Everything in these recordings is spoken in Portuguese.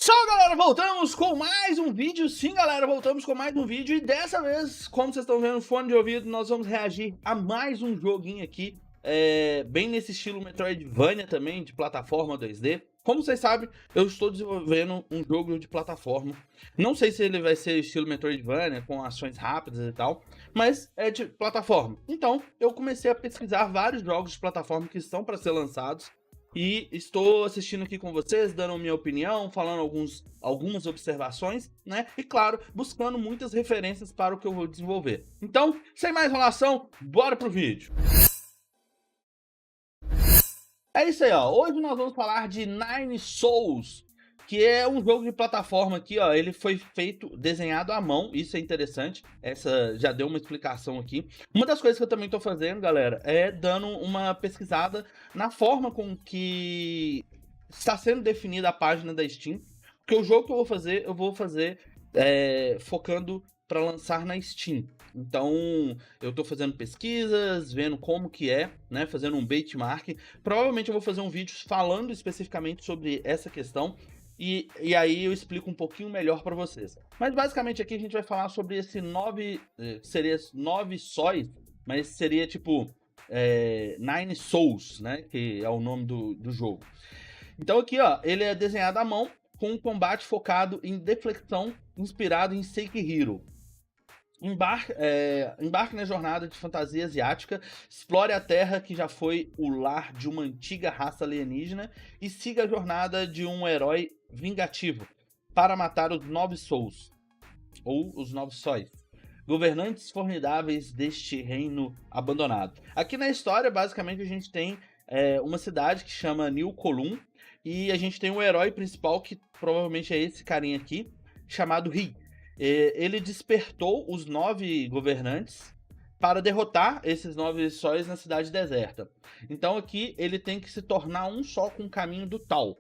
Salve galera, voltamos com mais um vídeo. Sim galera, voltamos com mais um vídeo. E dessa vez, como vocês estão vendo no fone de ouvido, nós vamos reagir a mais um joguinho aqui, bem nesse estilo Metroidvania também, de plataforma 2D. Como vocês sabem, eu estou desenvolvendo um jogo de plataforma. Não sei se ele vai ser estilo Metroidvania, com ações rápidas e tal, mas é de plataforma. Então, eu comecei a pesquisar vários jogos de plataforma que estão para ser lançados. E estou assistindo aqui com vocês, dando minha opinião, falando algumas observações, né? E claro, buscando muitas referências para o que eu vou desenvolver. Então, sem mais enrolação, bora pro vídeo! É isso aí, ó. Hoje nós vamos falar de Nine Souls, que é um jogo de plataforma aqui, ó. Ele foi feito, desenhado à mão, isso é interessante. Essa já deu uma explicação aqui. Uma das coisas que eu também tô fazendo, galera, é dando uma pesquisada na forma com que está sendo definida a página da Steam. Porque o jogo que eu vou fazer focando para lançar na Steam. Então, eu tô fazendo pesquisas, vendo como que é, né, fazendo um benchmark. Provavelmente eu vou fazer um vídeo falando especificamente sobre essa questão. E aí eu explico um pouquinho melhor para vocês. Mas basicamente aqui a gente vai falar sobre esse 9, seria 9 sóis, mas seria tipo Nine Souls, né, que é o nome do jogo. Então aqui, ó, ele é desenhado à mão, com um combate focado em deflexão, inspirado em Sekiro. Embarque na jornada de fantasia asiática, explore a Terra que já foi o lar de uma antiga raça alienígena e siga a jornada de um herói vingativo para matar os 9 Souls, ou os 9 Sóis, governantes formidáveis deste reino abandonado. Aqui na história, basicamente, a gente tem uma cidade que chama New Colum, e a gente tem um herói principal, que provavelmente é esse carinha aqui, chamado Ri. Ele despertou os 9 governantes para derrotar esses 9 sóis na cidade deserta. Então aqui ele tem que se tornar um só com o caminho do Tal.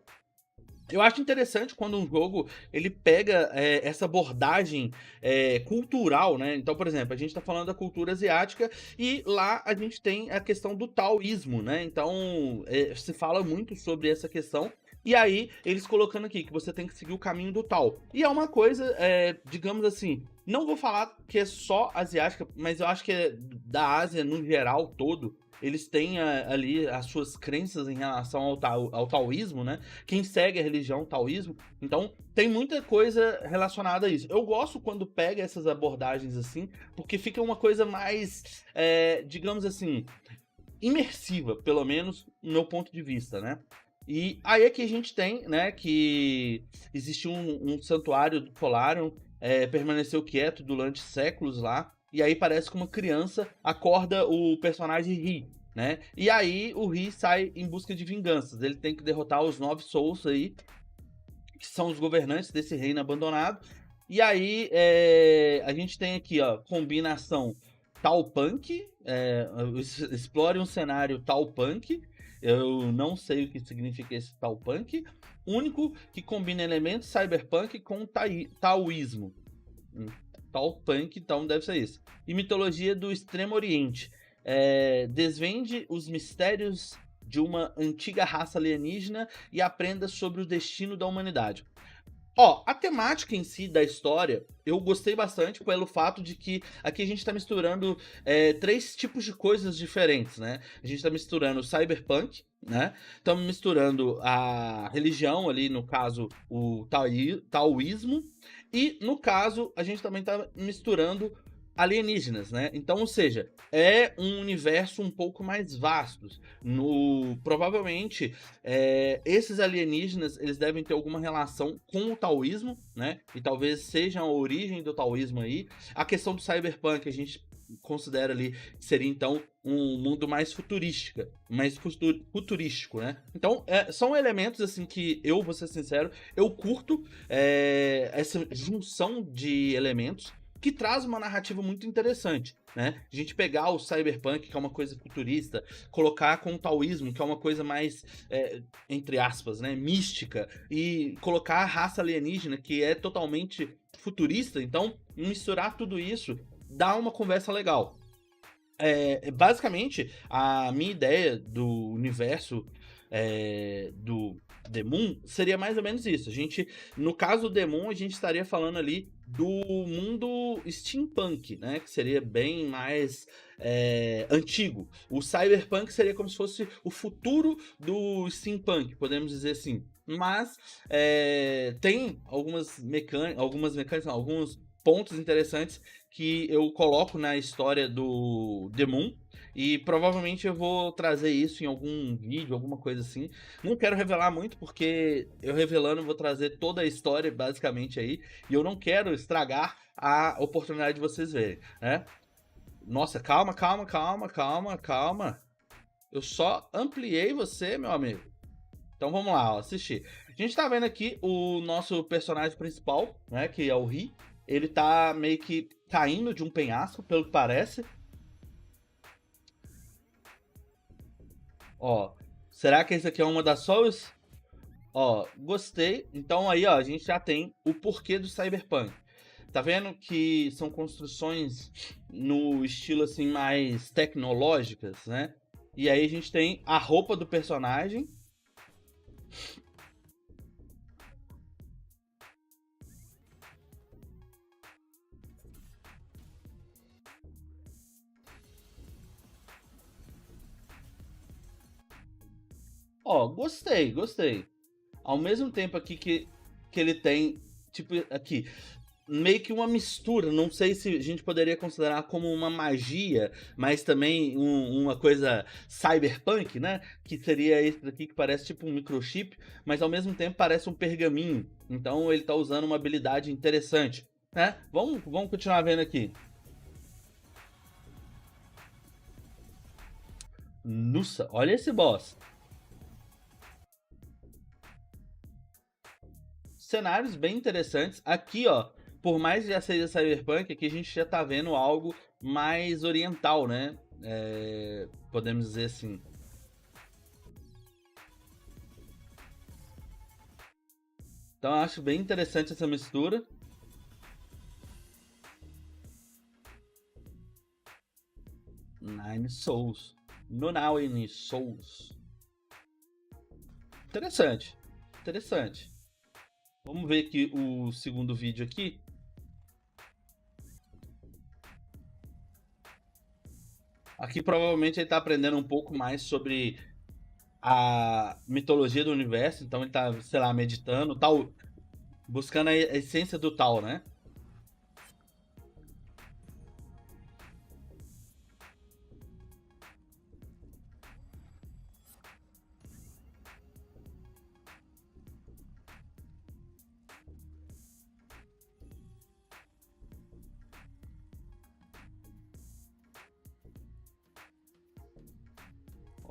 Eu acho interessante quando um jogo ele pega essa abordagem cultural, né? Então, por exemplo, a gente tá falando da cultura asiática e lá a gente tem a questão do taoísmo, né? Então, se fala muito sobre essa questão. E aí, eles colocando aqui que você tem que seguir o caminho do Tao. E é uma coisa, digamos assim, não vou falar que é só asiática, mas eu acho que é da Ásia no geral todo. Eles têm ali as suas crenças em relação ao taoísmo, né? Quem segue a religião taoísmo. Então, tem muita coisa relacionada a isso. Eu gosto quando pega essas abordagens assim, porque fica uma coisa mais, digamos assim, imersiva, pelo menos no meu ponto de vista, né? E aí aqui a gente tem, né, que existe um santuário do Polarium, permaneceu quieto durante séculos lá, e aí parece que uma criança acorda o personagem Ri, né? E aí o Ri sai em busca de vinganças, ele tem que derrotar os 9 Souls aí, que são os governantes desse reino abandonado. E aí a gente tem aqui, ó, combinação Talpunk, explore um cenário Talpunk. Eu não sei o que significa esse Talpunk. Único que combina elementos cyberpunk com taoísmo. Talpunk, então deve ser isso. E mitologia do Extremo Oriente. Desvende os mistérios de uma antiga raça alienígena e aprenda sobre o destino da humanidade. Ó, a temática em si da história, eu gostei bastante pelo fato de que aqui a gente tá misturando 3 tipos de coisas diferentes, né? A gente tá misturando o cyberpunk, né? Estamos misturando a religião ali, no caso, o taoísmo. E, no caso, a gente também tá misturando alienígenas, né? Então, ou seja, é um universo um pouco mais vasto. Provavelmente, esses alienígenas, eles devem ter alguma relação com o taoísmo, né? E talvez seja a origem do taoísmo aí. A questão do cyberpunk, a gente considera ali que seria, então, um mundo mais futurístico, né? Então, são elementos, assim, que eu, vou ser sincero, eu curto essa junção de elementos que traz uma narrativa muito interessante, né? A gente pegar o cyberpunk, que é uma coisa futurista, colocar com o taoísmo, que é uma coisa mais, entre aspas, né, mística, e colocar a raça alienígena, que é totalmente futurista. Então, misturar tudo isso dá uma conversa legal. Basicamente, a minha ideia do universo do The Moon, seria mais ou menos isso. No caso do The Moon, a gente estaria falando ali do mundo steampunk, né? Que seria bem mais antigo. O cyberpunk seria como se fosse o futuro do steampunk, podemos dizer assim. Mas tem algumas mecânicas, não, alguns pontos interessantes que eu coloco na história do The Moon. E provavelmente eu vou trazer isso em algum vídeo, alguma coisa assim. Não quero revelar muito, porque eu revelando eu vou trazer toda a história, basicamente, aí. E eu não quero estragar a oportunidade de vocês verem, né? Nossa, calma, calma, calma, calma, calma. Eu só ampliei você, meu amigo. Então vamos lá, ó, assistir. A gente tá vendo aqui o nosso personagem principal, né? Que é o Ri. Ele tá meio que caindo de um penhasco, pelo que parece. Ó, será que esse aqui é uma das Souls? Ó, gostei. Então aí, ó, a gente já tem o porquê do Cyberpunk. Tá vendo que são construções no estilo assim mais tecnológicas, né? E aí a gente tem a roupa do personagem. Ó, gostei, gostei. Ao mesmo tempo aqui que ele tem, tipo, aqui, meio que uma mistura. Não sei se a gente poderia considerar como uma magia, mas também uma coisa cyberpunk, né? Que seria esse daqui que parece tipo um microchip, mas ao mesmo tempo parece um pergaminho. Então ele tá usando uma habilidade interessante, né? Vamos continuar vendo aqui. Nossa, olha esse boss. Cenários bem interessantes. Aqui, ó, por mais que já seja cyberpunk, aqui a gente já tá vendo algo mais oriental, né? Podemos dizer assim. Então eu acho bem interessante essa mistura. Nine Souls. No Nine Souls. Interessante. Interessante. Vamos ver aqui o segundo vídeo aqui. Aqui provavelmente ele tá aprendendo um pouco mais sobre a mitologia do universo. Então ele tá, sei lá, meditando, tal, buscando a essência do tal, né?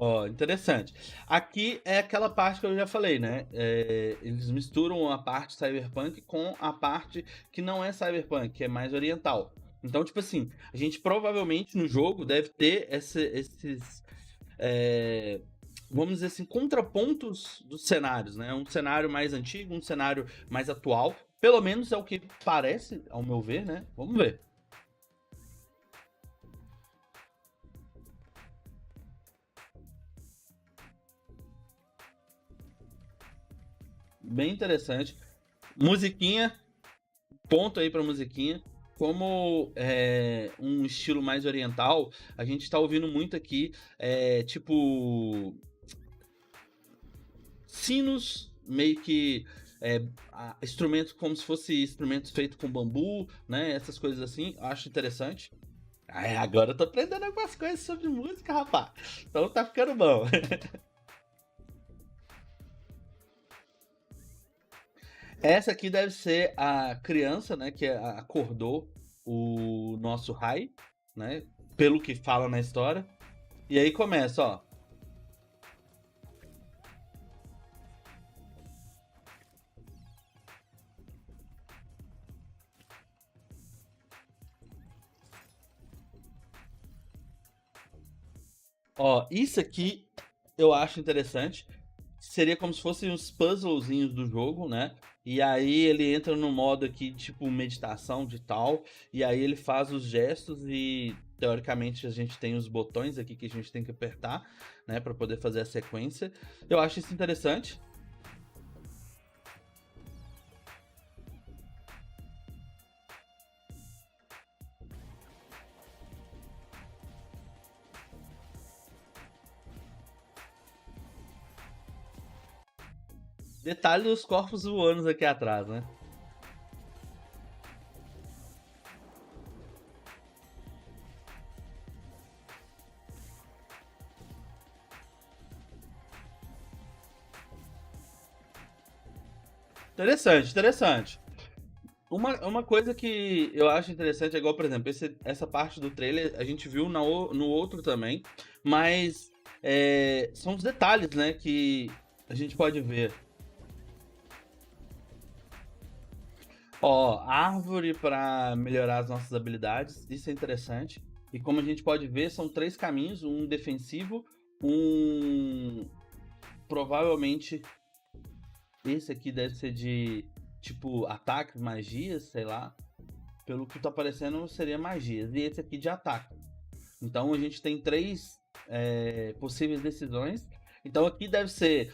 Ó, interessante. Aqui é aquela parte que eu já falei, né? Eles misturam a parte cyberpunk com a parte que não é cyberpunk, que é mais oriental. Então, tipo assim, a gente provavelmente no jogo deve ter esses, é, vamos dizer assim, contrapontos dos cenários, né? Um cenário mais antigo, um cenário mais atual. Pelo menos é o que parece, ao meu ver, né? Vamos ver. Bem interessante. Musiquinha, ponto aí pra musiquinha. Como é um estilo mais oriental, a gente tá ouvindo muito aqui, tipo, sinos, meio que instrumentos como se fosse instrumentos feitos com bambu, né? Essas coisas assim, acho interessante. Agora eu tô aprendendo algumas coisas sobre música, rapaz. Então tá ficando bom. Essa aqui deve ser a criança, né, que acordou o nosso Rai, né, pelo que fala na história. E aí começa, ó. Ó, isso aqui eu acho interessante. Seria como se fossem uns puzzlezinhos do jogo, né? E aí ele entra no modo aqui, tipo, meditação de tal. E aí ele faz os gestos e, teoricamente, a gente tem os botões aqui que a gente tem que apertar, né? Pra poder fazer a sequência. Eu acho isso interessante. Detalhe dos corpos voando aqui atrás, né? Interessante, interessante. Uma coisa que eu acho interessante é igual, por exemplo, essa parte do trailer a gente viu no outro também, mas são os detalhes, né, que a gente pode ver. Ó, árvore para melhorar as nossas habilidades, isso é interessante. E como a gente pode ver, são 3 caminhos, um defensivo, um provavelmente esse aqui deve ser de tipo ataque, magias, sei lá. Pelo que tá aparecendo, seria magias. E esse aqui de ataque. Então a gente tem 3 possíveis decisões. Então aqui deve ser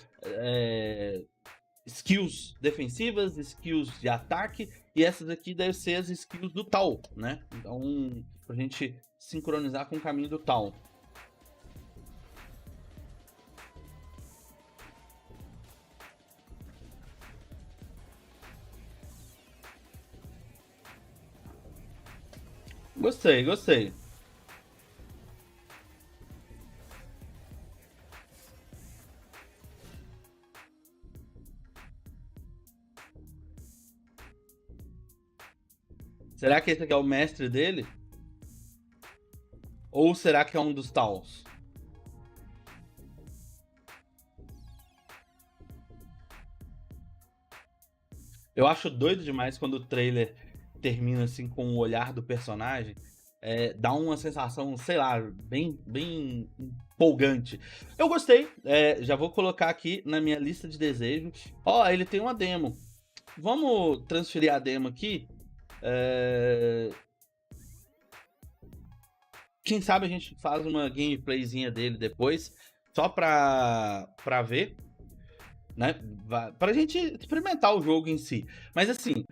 skills defensivas, skills de ataque. E essas aqui devem ser as skills do tal, né? Então, pra gente sincronizar com o caminho do tal. Gostei, gostei. Será que esse aqui é o mestre dele? Ou será que é um dos Tals? Eu acho doido demais quando o trailer termina assim com o olhar do personagem. Dá uma sensação, sei lá, bem empolgante. Eu gostei, já vou colocar aqui na minha lista de desejos. Ó, ele tem uma demo. Vamos transferir a demo aqui. Quem sabe a gente faz uma gameplayzinha dele depois, só pra ver, né? Pra gente experimentar o jogo em si. Mas assim,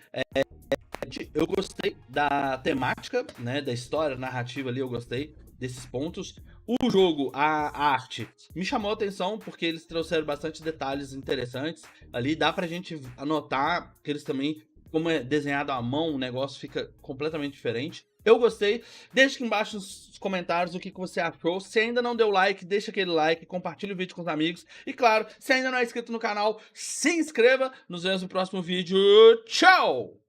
eu gostei da temática, né? Da história, narrativa ali, eu gostei desses pontos. O jogo, a arte, me chamou a atenção porque eles trouxeram bastante detalhes interessantes ali. Dá pra gente anotar que eles também, como é desenhado à mão, o negócio fica completamente diferente. Eu gostei. Deixa aqui embaixo nos comentários o que você achou. Se ainda não deu like, deixa aquele like, compartilha o vídeo com os amigos. E claro, se ainda não é inscrito no canal, se inscreva. Nos vemos no próximo vídeo. Tchau!